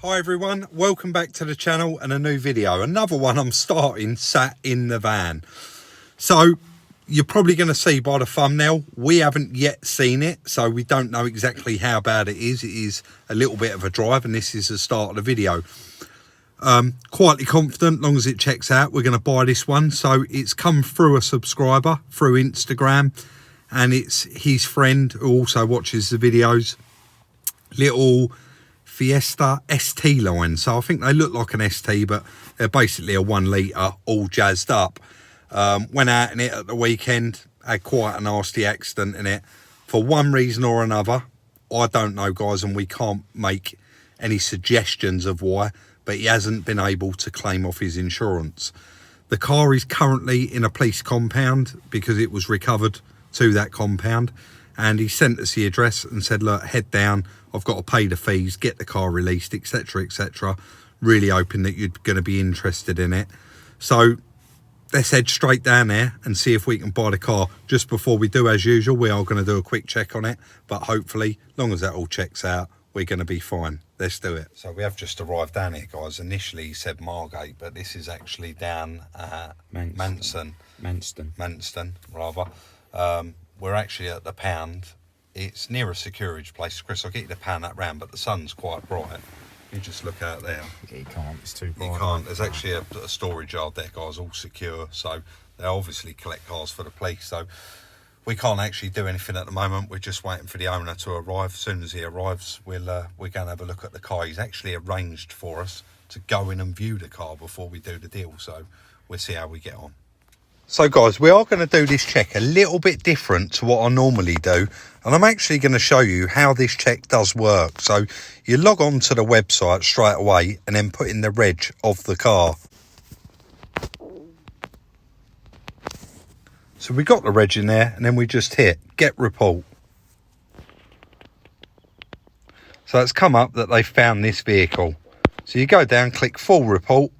Hi everyone, welcome back to the channel and a new video. Another one I'm starting sat in the van. So you're probably going to see by the thumbnail, we haven't yet seen it, so we don't know exactly how bad it is. It is a little bit of a drive and this is the start of the video. Quietly confident, long as it checks out, we're going to buy this one. So it's come through a subscriber through Instagram, and it's his friend who also watches the videos. Little Fiesta ST line. So I think they look like an ST, but they're basically a 1 litre all jazzed up. Went out in it at the weekend, had quite a nasty accident in it. For one reason or another, I don't know guys, and we can't make any suggestions of why, but he hasn't been able to claim off his insurance. The car is currently in a police compound because it was recovered to that compound, and he sent us the address and said, look, head down, I've got to pay the fees, get the car released, etc, etc. Really hoping that you're going to be interested in it. So let's head straight down there and see if we can buy the car. Just before we do, as usual, we are going to do a quick check on it, but hopefully, long as that all checks out, we're going to be fine. Let's do it. So we have just arrived down here, guys. Initially he said Margate, but this is actually down at Manston, rather. We're actually at the pound. It's near a security place. Chris, I'll get you to pan that round, but the sun's quite bright. You just look out there. Yeah, you can't, it's too bright. You can't. There's actually a storage yard there, guys, all secure. So they obviously collect cars for the police. So we can't actually do anything at the moment. We're just waiting for the owner to arrive. As soon as he arrives, we're going to have a look at the car. He's actually arranged for us to go in and view the car before we do the deal. So we'll see how we get on. So guys, we are going to do this check a little bit different to what I normally do, and I'm actually going to show you how this check does work. So you log on to the website straight away and then put in the reg of the car. So we got the reg in there, and then we just hit get report. So it's come up that they found this vehicle. So you go down, click full report.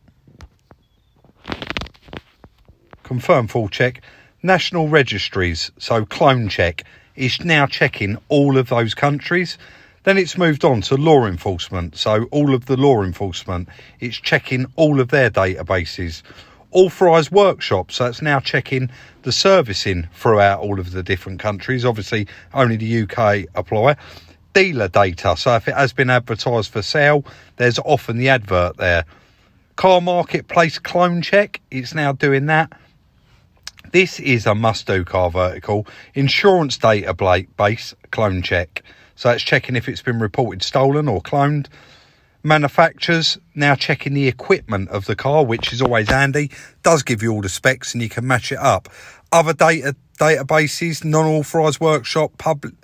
Confirm full check. National registries, so clone check, is now checking all of those countries. Then it's moved on to law enforcement, so all of the law enforcement, it's checking all of their databases. Authorised workshops, so it's now checking the servicing throughout all of the different countries. Obviously only the UK apply. Dealer data, so if it has been advertised for sale, there's often the advert there. Car marketplace clone check, it's now doing that. This is a must-do car vertical. Insurance database clone check. So it's checking if it's been reported stolen or cloned. Manufacturers now checking the equipment of the car, which is always handy. Does give you all the specs and you can match it up. Other databases, non-authorised workshop, public,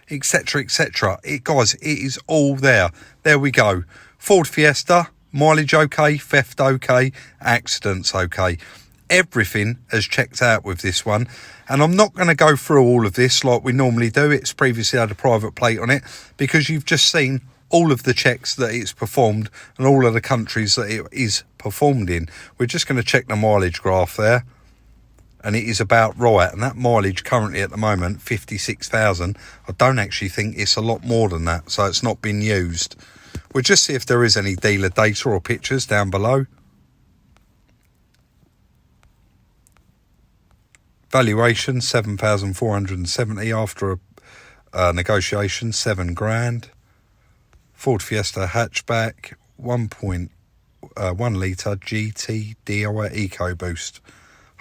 etc, etc. Guys, it is all there. There we go. Ford Fiesta, mileage okay, theft okay, accidents okay. Everything has checked out with this one, and I'm not going to go through all of this like we normally do. It's previously had a private plate on it, because you've just seen all of the checks that it's performed and all of the countries that it is performed in. We're just going to check the mileage graph there, and it is about right, and that mileage currently at the moment 56,000. I don't actually think it's a lot more than that, so it's not been used. We'll just see if there is any dealer data or pictures down below. Valuation 7,470 after a negotiation, 7 grand. Ford Fiesta hatchback, 1.1 litre GT DI EcoBoost,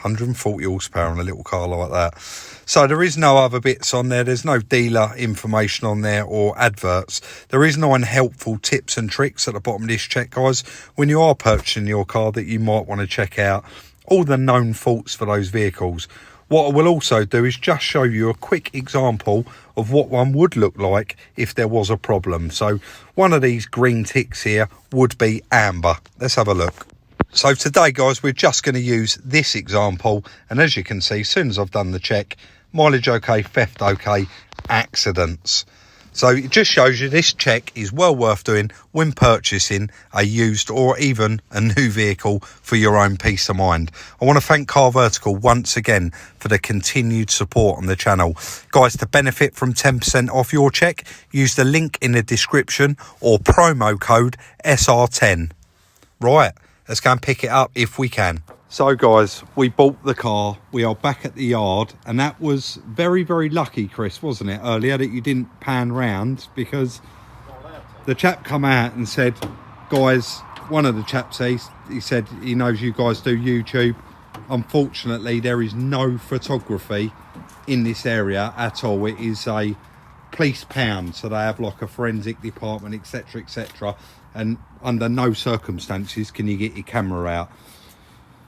140 horsepower on a little car like that. So there is no other bits on there. There's no dealer information on there or adverts. There is no unhelpful tips and tricks at the bottom of this check, guys. When you are purchasing your car, that you might want to check out all the known faults for those vehicles. What I will also do is just show you a quick example of what one would look like if there was a problem. So one of these green ticks here would be amber. Let's have a look. So today, guys, we're just going to use this example. And as you can see, as soon as I've done the check, mileage okay, theft okay, accidents. So it just shows you this check is well worth doing when purchasing a used or even a new vehicle for your own peace of mind. I want to thank Car Vertical once again for the continued support on the channel. Guys, to benefit from 10% off your check, use the link in the description or promo code SR10. Right, let's go and pick it up if we can. So guys, we bought the car, we are back at the yard, and that was very, very lucky, Chris, wasn't it, earlier that you didn't pan round, because the chap come out and said, guys, one of the chaps, he said he knows you guys do YouTube. Unfortunately, there is no photography in this area at all. It is a police pound, so they have like a forensic department, etc, etc, and under no circumstances can you get your camera out.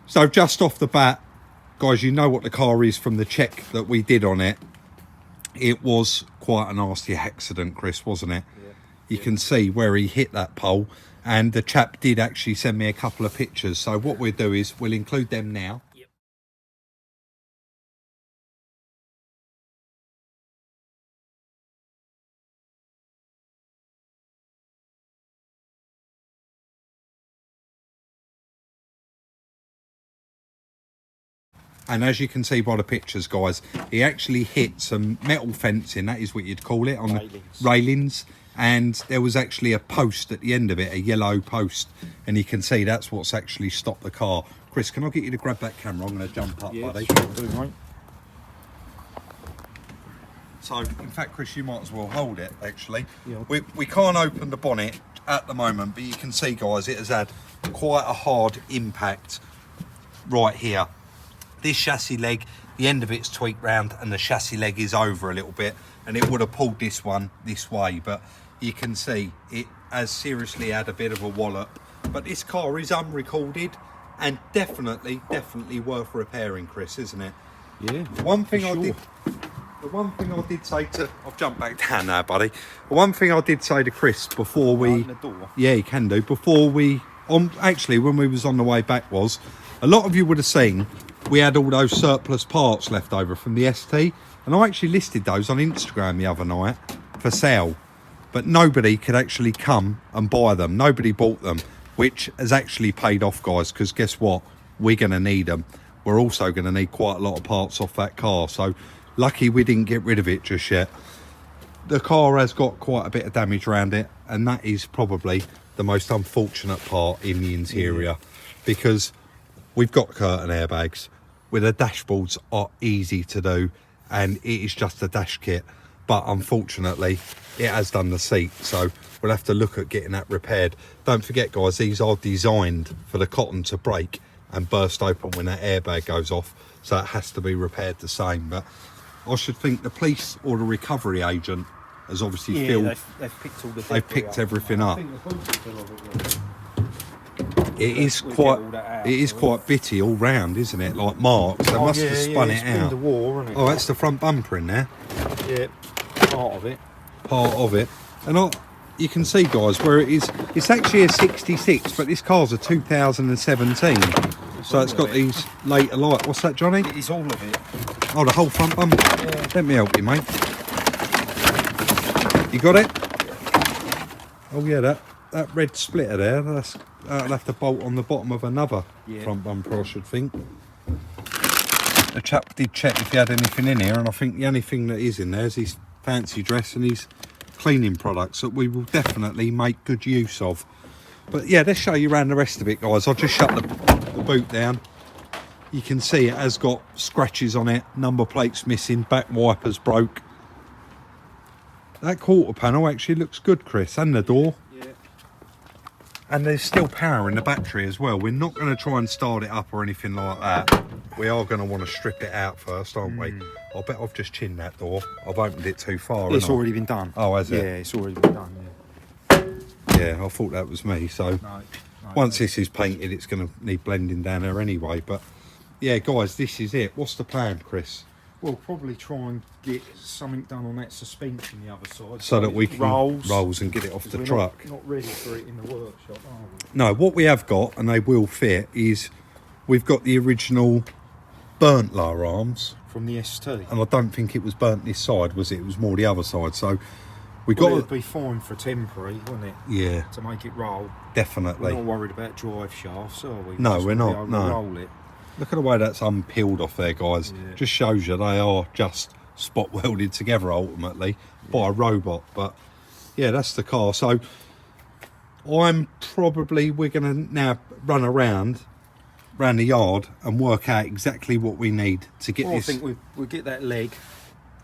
So just off the bat, guys, you know what the car is from the check that we did on it. It was quite a nasty accident, Chris, wasn't it? Yeah. You can see where he hit that pole, and the chap did actually send me a couple of pictures. So what we'll do is we'll include them now. And as you can see by the pictures, guys, he actually hit some metal fencing, that is what you'd call it, on the railings. And there was actually a post at the end of it, a yellow post. And you can see that's what's actually stopped the car. Chris, can I get you to grab that camera? I'm going to jump up, buddy. Sure do, mate. So, in fact, Chris, you might as well hold it, actually. Yeah. We can't open the bonnet at the moment, but you can see, guys, it has had quite a hard impact right here. This chassis leg, the end of it's tweaked round and the chassis leg is over a little bit, and it would have pulled this one this way, but you can see it has seriously had a bit of a wallop. But this car is unrecorded and definitely worth repairing, Chris, isn't it? Yeah. The one thing I did say to, I've jumped back down now, buddy. The one thing I did say to Chris before we, the door. Yeah, you can do, before we, actually when we was on the way back, was a lot of you would have seen we had all those surplus parts left over from the ST, and I actually listed those on Instagram the other night for sale, but nobody could actually come and buy them. Nobody bought them, which has actually paid off, guys, because guess what, we're going to need them. We're also going to need quite a lot of parts off that car, so lucky we didn't get rid of it just yet. The car has got quite a bit of damage around it, and that is probably the most unfortunate part in the interior, because we've got curtain airbags, where the dashboards are easy to do, and it is just a dash kit. But unfortunately, it has done the seat, so we'll have to look at getting that repaired. Don't forget, guys, these are designed for the cotton to break and burst open when that airbag goes off, so it has to be repaired the same. But I should think the police or the recovery agent has obviously filled. They've picked all the. They've picked everything up. I think the police are full of it. It is quite bitty all round, isn't it? Like marks. They must have spun it out. The war, isn't it? Oh, that's the front bumper in there. Yeah, part of it. Part of it. And you can see, guys, where it is. It's actually a 66, but this car's a 2017. So it's got these later light. What's that, Johnny? It is all of it. Oh, the whole front bumper. Yeah. Let me help you, mate. You got it? Oh yeah, that red splitter there. That'll have to bolt on the bottom of another front bumper, I should think. The chap did check if he had anything in here, and I think the only thing that is in there is his fancy dress and his cleaning products that we will definitely make good use of. But yeah, let's show you around the rest of it, guys. I'll just shut the boot down. You can see it has got scratches on it, number plates missing, back wipers broke. That quarter panel actually looks good, Chris, and the door. And there's still power in the battery as well. We're not going to try and start it up or anything like that. We are going to want to strip it out first, aren't we? I bet I've just chinned that door. I've opened it too far. It's already been done. Oh, has it? Yeah, it's already been done, Yeah, I thought that was me. So once this is painted, it's going to need blending down there anyway. But yeah, guys, this is it. What's the plan, Chris? We'll probably try and get something done on that suspension the other side. So that we can rolls and get it off the truck. Not ready for it in the workshop, are we? No, what we have got, and they will fit, is we've got the original burnt lower arms. From the ST. And I don't think it was burnt this side, was it? It was more the other side. So We Well, got it'd be fine for temporary, wouldn't it? yeah, To make it roll. definitely. We're not worried about drive shafts, are we? No, Just we're to be not, able to no. roll it. Look at the way that's unpeeled off there, guys. Yeah. Just shows you they are just spot welded together ultimately by a robot. But yeah, that's the car. So we're gonna now run around the yard and work out exactly what we need to get Well, this. I think we'll get that leg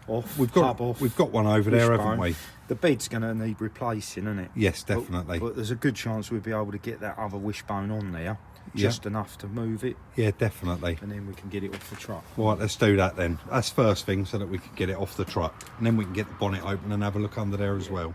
off, We've hub off. got one over there, haven't we? The bed's going to need replacing, isn't it? Yes, definitely. But there's a good chance we'll be able to get that other wishbone on there, just enough to move it, Yeah, definitely. and then we can get it off the truck. Right, let's do that then. That's first thing, so that we can get it off the truck, and then we can get the bonnet open and have a look under there as well.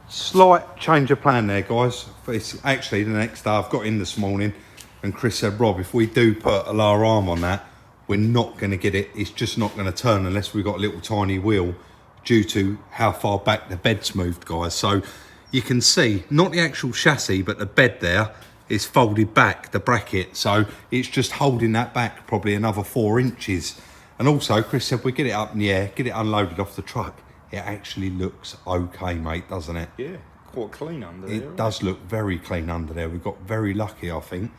Slight change of plan there, guys. It's actually the next day. I've got in this morning and Chris said, Rob, if we do put a lower arm on that, we're not going to get it. It's just not going to turn unless we've got a little tiny wheel due to how far back the bed's moved, guys. So you can see, not the actual chassis, but the bed there is folded back, the bracket. So it's just holding that back probably another 4 inches. And also, Chris said, we get it up in the air, get it unloaded off the truck. It actually looks okay, mate, doesn't it? Yeah, quite clean under there. It does look very clean under there. We got very lucky, I think.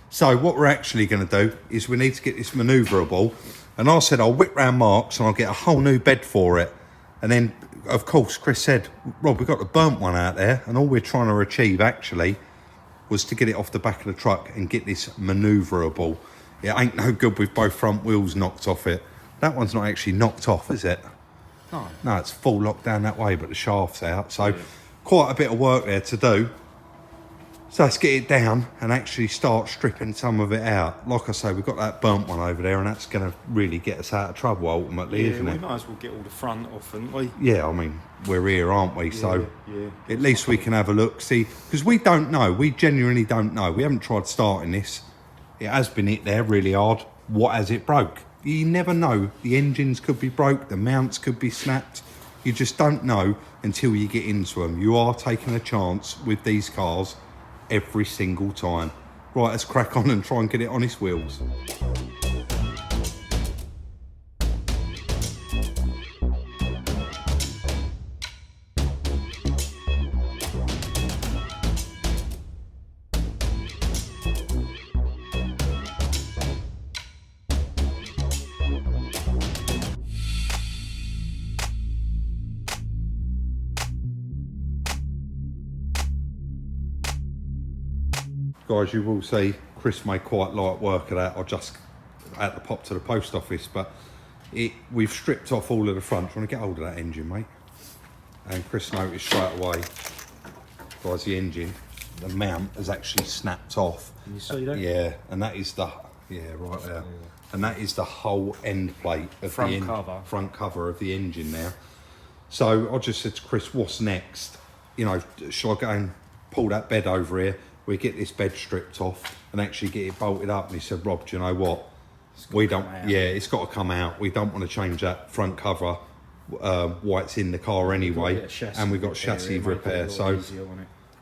So what we're actually going to do is we need to get this manoeuvrable. And I said I'll whip round Mark's and I'll get a whole new bed for it. And then, of course, Chris said, Rob, we've got the burnt one out there. And all we're trying to achieve, actually, was to get it off the back of the truck and get this manoeuvrable. It ain't no good with both front wheels knocked off it. That one's not actually knocked off, is it? No, it's full locked down that way, but the shaft's out. So quite a bit of work there to do. So let's get it down and actually start stripping some of it out. Like I say, we've got that burnt one over there, and that's going to really get us out of trouble ultimately, isn't it? We might as well get all the front off, haven't we? Yeah, I mean, we're here, aren't we? So yeah. at least we can have a look, see, because we don't know. We genuinely don't know. We haven't tried starting this. It has been hit there really hard. What has it broke? You never know. The engines could be broke, the mounts could be snapped. You just don't know until you get into them. You are taking a chance with these cars every single time. Right, let's crack on and try and get it on its wheels. Guys, you will see Chris made quite light work of that. I just had to pop to the post office, but we've stripped off all of the front. Do you want to get hold of that engine, mate? And Chris noticed straight away, guys, the engine, the mount has actually snapped off. Can you see that? Yeah, and that is the, right there. Yeah. And that is the whole end plate of Front cover of the engine now. So I just said to Chris, what's next? You know, shall I go and pull that bed over here? We get this bed stripped off and actually get it bolted up. And he said, Rob, do you know what? It's got to come out. We don't want to change that front cover while it's in the car anyway. And we've got chassis repair. So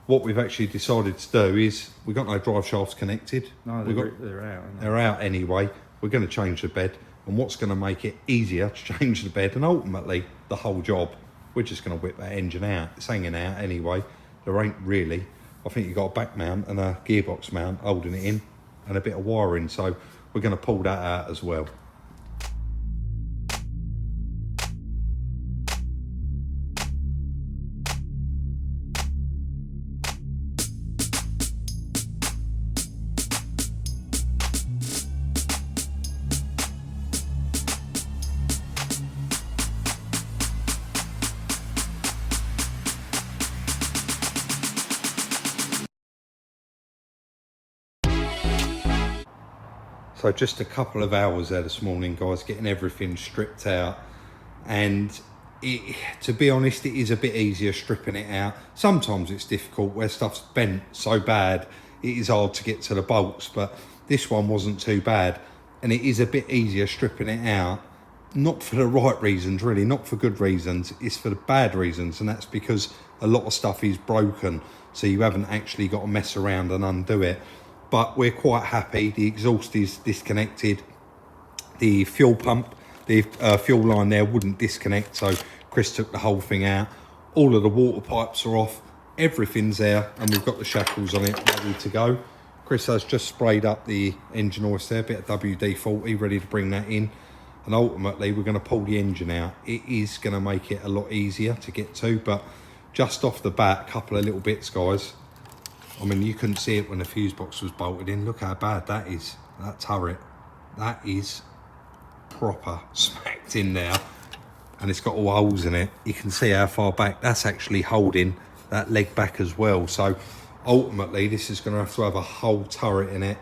what we've actually decided to do is, we've got no drive shafts connected. No, they're out. They're out anyway. We're going to change the bed. And what's going to make it easier to change the bed and ultimately the whole job, we're just going to whip that engine out. It's hanging out anyway. There ain't really. I think you've got a back mount and a gearbox mount holding it in and a bit of wiring. So we're going to pull that out as well. So just a couple of hours there this morning, guys, getting everything stripped out. and to be honest, it is a bit easier stripping it out. Sometimes it's difficult where stuff's bent so bad it is hard to get to the bolts, but this one wasn't too bad, and it is a bit easier stripping it out. Not for the right reasons, really, not for good reasons, it's for the bad reasons, and that's because a lot of stuff is broken, so you haven't actually got to mess around and undo it. But we're quite happy. The exhaust is disconnected, the fuel pump, the fuel line there wouldn't disconnect, so Chris took the whole thing out. All of the water pipes are off, everything's there, and we've got the shackles on it ready to go. Chris has just sprayed up the engine hoist there, a bit of WD-40 ready to bring that in, and ultimately we're going to pull the engine out. It is going to make it a lot easier to get to, but just off the bat, a couple of little bits, guys. I mean, you couldn't see it when the fuse box was bolted in. Look how bad that is. That turret, that is proper smacked in there, and it's got all holes in it. You can see how far back that's actually holding that leg back as well. So ultimately this is going to have a whole turret in it,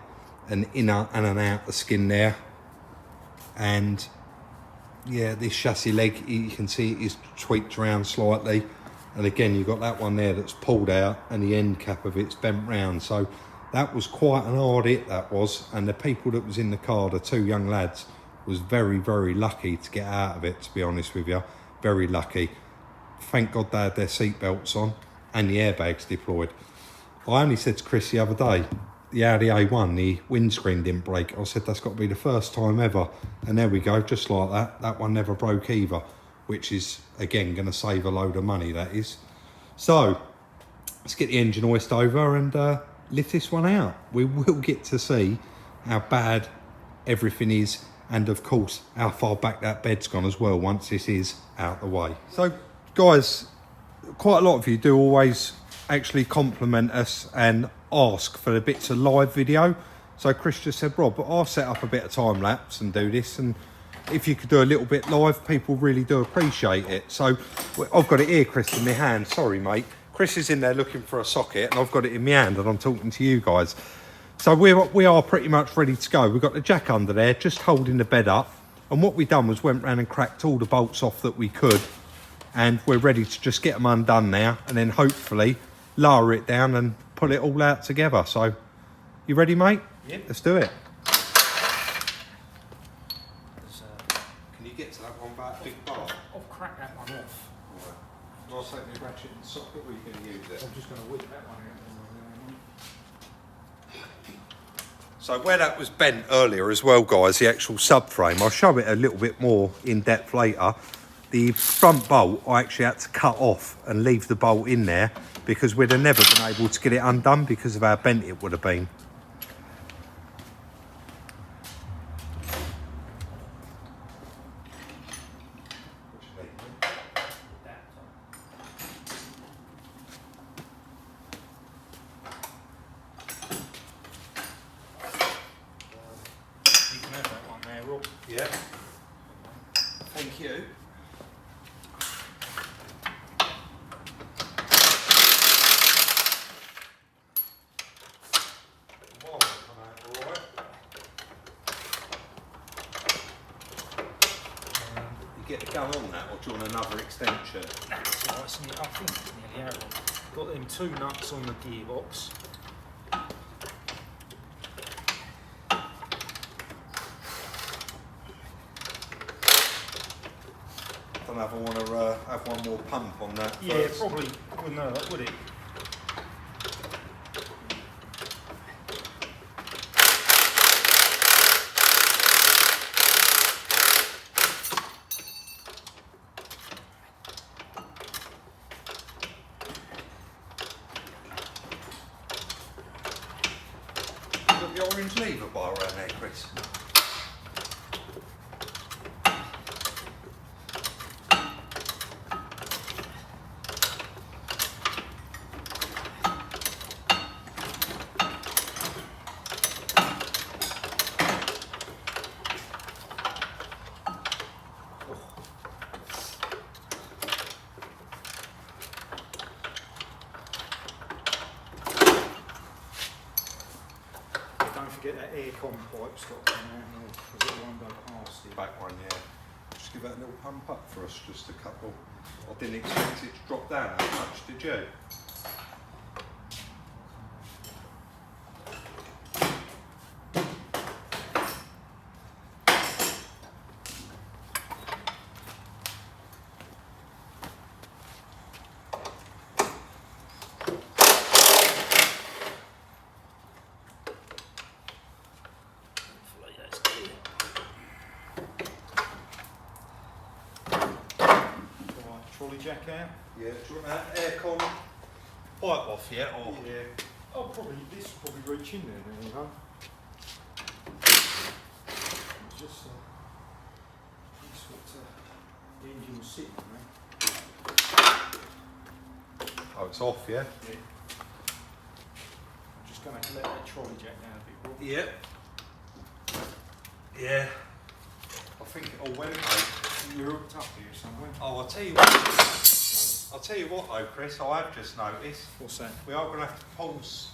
an inner and an outer skin there, and yeah, this chassis leg, you can see it is tweaked around slightly, and again you've got that one there that's pulled out and the end cap of it's bent round. So that was quite an hard hit, that was, and the people that was in the car, the two young lads, was very, very lucky to get out of it, to be honest with you. Very lucky. Thank God they had their seat belts on and the airbags deployed. I only said to Chris the other day, the Audi A1, the windscreen didn't break. I said that's got to be the first time ever, and there we go, just like that. That one never broke either, which is again going to save a load of money, that is. So let's get the engine hoist over and lift this one out. We will get to see how bad everything is, and of course how far back that bed's gone as well once this is out the way. So guys, quite a lot of you do always actually compliment us and ask for the bits of live video. So Chris just said, Rob, I'll set up a bit of time lapse and do this, and if you could do a little bit live, people really do appreciate it. So I've got it here, Chris, in my hand. Sorry mate, Chris is in there looking for a socket and I've got it in my hand and I'm talking to you guys. So we are pretty much ready to go. We've got the jack under there, just holding the bed up. And what we done was went round and cracked all the bolts off that we could. And we're ready to just get them undone now. And then hopefully lower it down and pull it all out together. So, you ready, mate? Yep. Let's do it. Can you get to that one by a big bar? I'll crack that one off. Right. I'll take the ratchet and socket, or you can use it. I'm just going to whip that one out. So where that was bent earlier as well, guys, the actual subframe, I'll show it a little bit more in depth later. The front bolt I actually had to cut off and leave the bolt in there because we'd have never been able to get it undone because of how bent it would have been. Yeah. Thank you. You get the gun on that, or do you want another extension? That's nice, and I think it's nearly out. Got them two nuts on the gearbox. I don't know if I want to have one more pump on that. Yeah, first. probably wouldn't hurt, would it? You got the orange lever bar around there, Chris? Don't forget that aircon pipe's got to come out because it won't go past it. Back one, yeah. Just give that a little pump up for us, just a couple. I didn't expect it to drop down that much, did you? Trolley jack out. Yeah, do you want that aircon pipe off yet? Or? Yeah. Oh, probably this will probably reach in there now, you know. It's just that's what the engine was sitting on. Oh, it's off, yeah? Yeah. I'm just going to let that trolley jack down a bit more. Yeah. Yeah. I think it all went, mate. You're hooked up here somewhere. Oh, I'll tell you what. I'll tell you what though, Chris, I have just noticed. What's that? We are going to have to pause.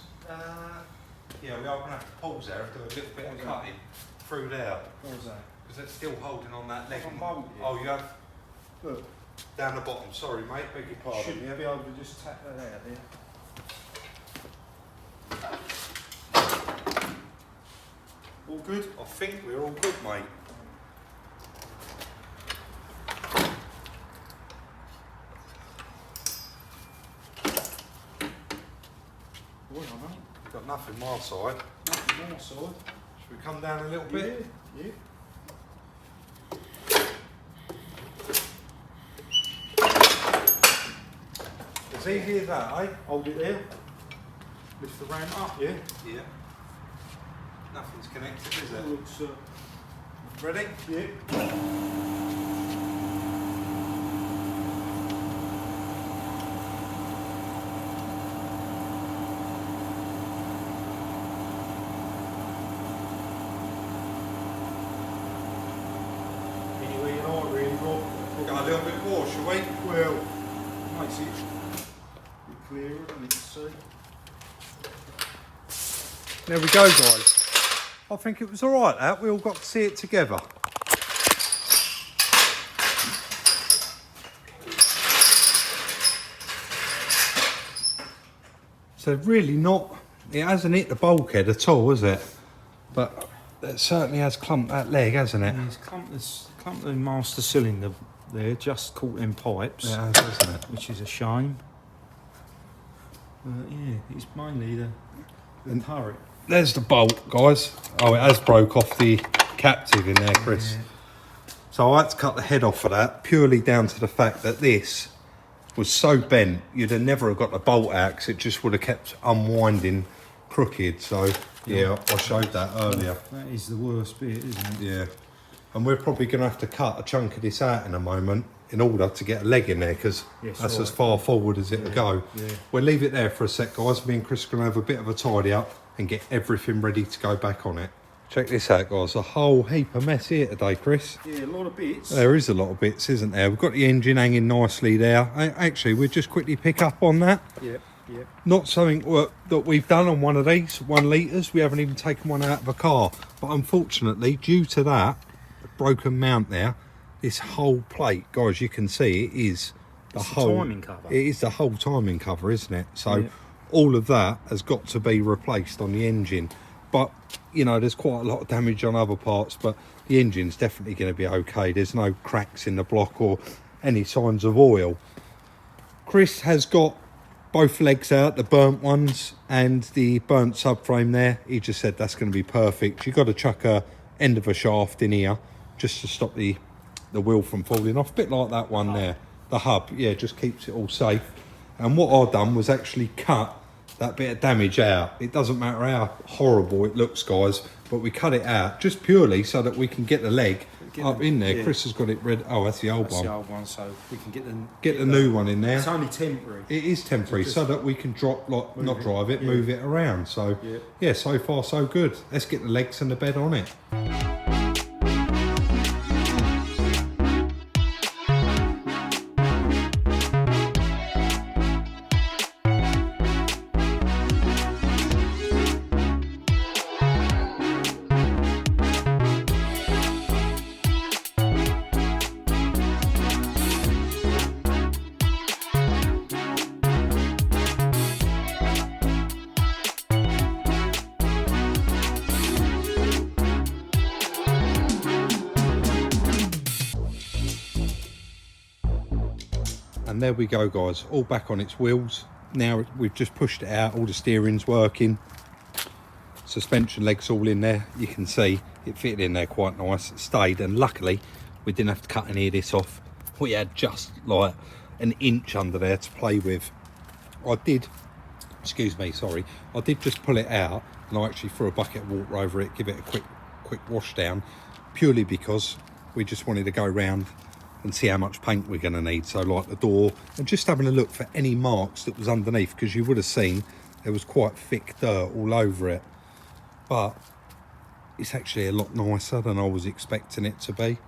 Yeah, we are going to have to pause there and do a little bit of cutting through there. What was that? Because it's still holding on that leg. It's on bolt, yeah. Oh, you have? Look. Down the bottom, sorry mate, beg your pardon. Should Yeah. be able to just tap that out there. All good? I think we're all good, mate. All right, mate. We've got nothing my side. Nothing more side. Should we come down a little bit? Yeah. It's easy as that, eh? Hold it there. Lift the ramp up, yeah? Yeah. Nothing's connected, is it? Looks, Ready? yeah. Anyway, you know what, really, Rob? Got a little bit more, shall we? Well, makes it a bit clearer, doesn't it, to see? There we go, guys. I think it was alright that, we all got to see it together. So really not, it hasn't hit the bulkhead at all, has it? But it certainly has clumped that leg, hasn't it? It's clumped the master cylinder there, just caught in pipes, It has, hasn't it? which is a shame. Yeah, it's mainly the turret. There's the bolt, guys. Oh, it has broke off the captive in there, Chris. Yeah. So I had to cut the head off of that, purely down to the fact that this was so bent, you'd have never have got the bolt out, 'cause it just would have kept unwinding crooked. So, yeah, I showed that earlier. That is the worst bit, isn't it? Yeah. And we're probably going to have to cut a chunk of this out in a moment in order to get a leg in there, because Yes, that's right. as far forward as it will go. Yeah. We'll leave it there for a sec, guys. Me and Chris are going to have a bit of a tidy up and get everything ready to go back on it. Check this out, guys. A whole heap of mess here today, Chris. Yeah, a lot of bits. There is a lot of bits, isn't there? We've got the engine hanging nicely there. Actually, we'll just quickly pick up on that. Yep, yep. Not something that we've done on one of these 1 litres. We haven't even taken one out of a car. But unfortunately, due to that broken mount there, this whole plate, guys, you can see it is It's the timing cover. It is the whole timing cover, isn't it? So Yeah. all of that has got to be replaced on the engine. But, you know, there's quite a lot of damage on other parts, but the engine's definitely going to be okay. There's no cracks in the block or any signs of oil. Chris has got both legs out, the burnt ones and the burnt subframe there. He just said that's going to be perfect. You've got to chuck a end of a shaft in here just to stop the wheel from falling off. A bit like that one there. The hub, yeah, just keeps it all safe. And what I've done was actually cut that bit of damage out. It doesn't matter how horrible it looks, guys, but we cut it out just purely so that we can get the leg up in there. Yeah. Chris has got it red. Oh, that's the old That's one. the old one, so we can Get the new one in there. It's only temporary. It is temporary, so that we can drop, like, not it, drive it, yeah. move it around. So, Yeah. yeah, so far so good. Let's get the legs and the bed on it. And there we go, guys, all back on its wheels. Now we've just pushed it out, all the steering's working, suspension legs all in there. You can see it fitted in there quite nice, it stayed, and luckily we didn't have to cut any of this off. We had just like an inch under there to play with. I did just pull it out, and I actually threw a bucket of water over it, give it a quick wash down, purely because we just wanted to go round and see how much paint we're going to need. So like the door, and just having a look for any marks that was underneath, because you would have seen there was quite thick dirt all over it. But it's actually a lot nicer than I was expecting it to be.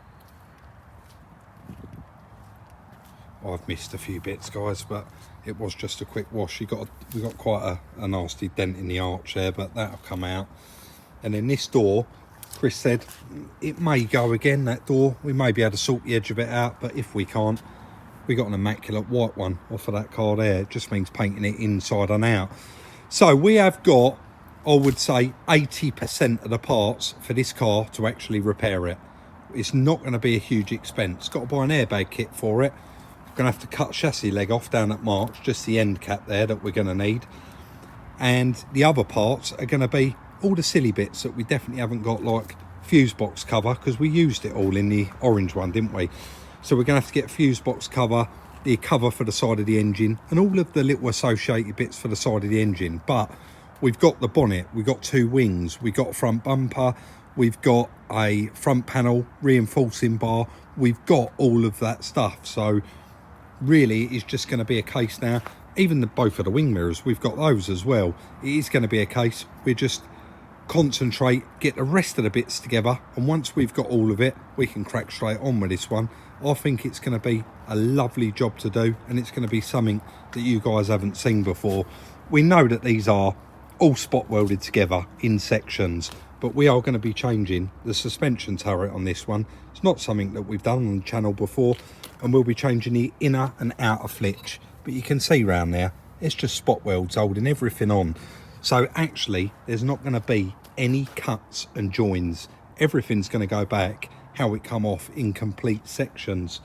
I've missed a few bits, guys, but it was just a quick wash. We got quite a nasty dent in the arch there, but that'll come out. And then this door, Chris said it may go again, that door. We may be able to sort the edge of it out, but if we can't, we got an immaculate white one off of that car there. It just means painting it inside and out. So we have got, I would say, 80% of the parts for this car to actually repair it. It's not going to be a huge expense. Got to buy an airbag kit for it. Going to have to cut chassis leg off down at March, just the end cap there that we're going to need. And the other parts are going to be all the silly bits that we definitely haven't got, like fuse box cover, because we used it all in the orange one, didn't we? So we're going to have to get a fuse box cover, the cover for the side of the engine, and all of the little associated bits for the side of the engine. But we've got the bonnet, we've got two wings, we've got a front bumper, we've got a front panel reinforcing bar, we've got all of that stuff. So really it's just going to be a case now, even both of the wing mirrors, we've got those as well. It is going to be a case, we just concentrate, get the rest of the bits together, and once we've got all of it, we can crack straight on with this one. I think it's going to be a lovely job to do, and it's going to be something that you guys haven't seen before. We know that these are all spot welded together in sections, but we are going to be changing the suspension turret on this one. It's not something that we've done on the channel before, and we'll be changing the inner and outer flitch. But you can see round there, it's just spot welds holding everything on. So actually, there's not going to be any cuts and joins. Everything's going to go back how it come off in complete sections.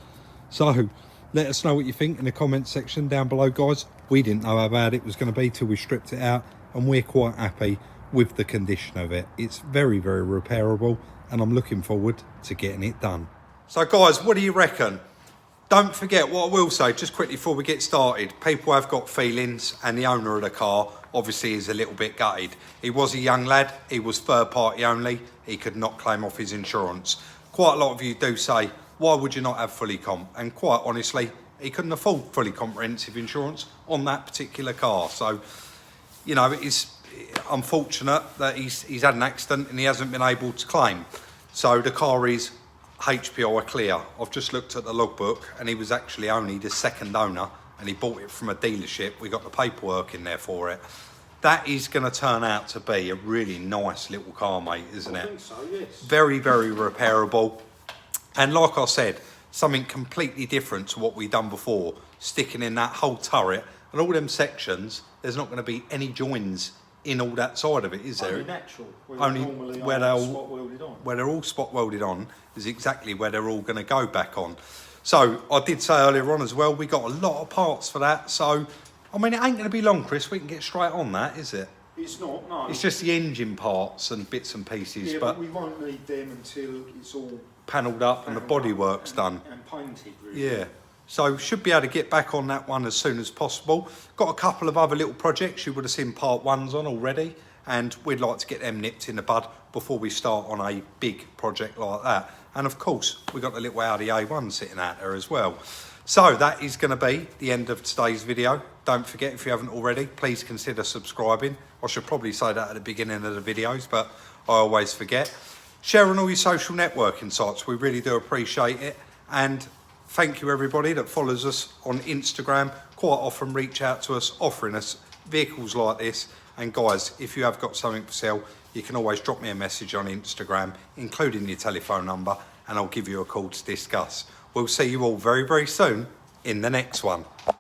So let us know what you think in the comments section down below, guys. We didn't know how bad it was going to be till we stripped it out, and we're quite happy with the condition of it. It's very, very repairable, and I'm looking forward to getting it done. So guys, what do you reckon? Don't forget, what I will say just quickly before we get started, people have got feelings, and the owner of the car obviously is a little bit gutted. He was a young lad, he was third party only, he could not claim off his insurance. Quite a lot of you do say, why would you not have fully comp? And quite honestly, he couldn't afford fully comprehensive insurance on that particular car. So, you know, it's unfortunate that he's had an accident and he hasn't been able to claim. So the car is HPI clear. I've just looked at the logbook, and he was actually only the second owner, and he bought it from a dealership. We got the paperwork in there for it. That is going to turn out to be a really nice little car, mate, isn't it? I think so, yes. Very, very repairable. And like I said, something completely different to what we've done before. Sticking in that whole turret and all them sections, there's not going to be any joins in all that side of it, is there? Only natural. Only where they're all spot welded on is exactly where they're all going to go back on. So I did say earlier on as well, we got a lot of parts for that. So I mean, it ain't going to be long, Chris. We can get straight on that, is it? It's not, no. It's just the engine parts and bits and pieces. Yeah, but we won't need them until it's all panelled up and the bodywork's done. And painted, really. Yeah. So should be able to get back on that one as soon as possible. Got a couple of other little projects you would have seen part ones on already, and we'd like to get them nipped in the bud before we start on a big project like that. And of course, we've got the little Audi A1 sitting out there as well. So that is going to be the end of today's video. Don't forget, if you haven't already, please consider subscribing. I should probably say that at the beginning of the videos, but I always forget. Share on all your social networking sites. We really do appreciate it. And thank you everybody that follows us on Instagram. Quite often reach out to us, offering us vehicles like this. And guys, if you have got something for sale, you can always drop me a message on Instagram, including your telephone number, and I'll give you a call to discuss. We'll see you all very, very soon in the next one.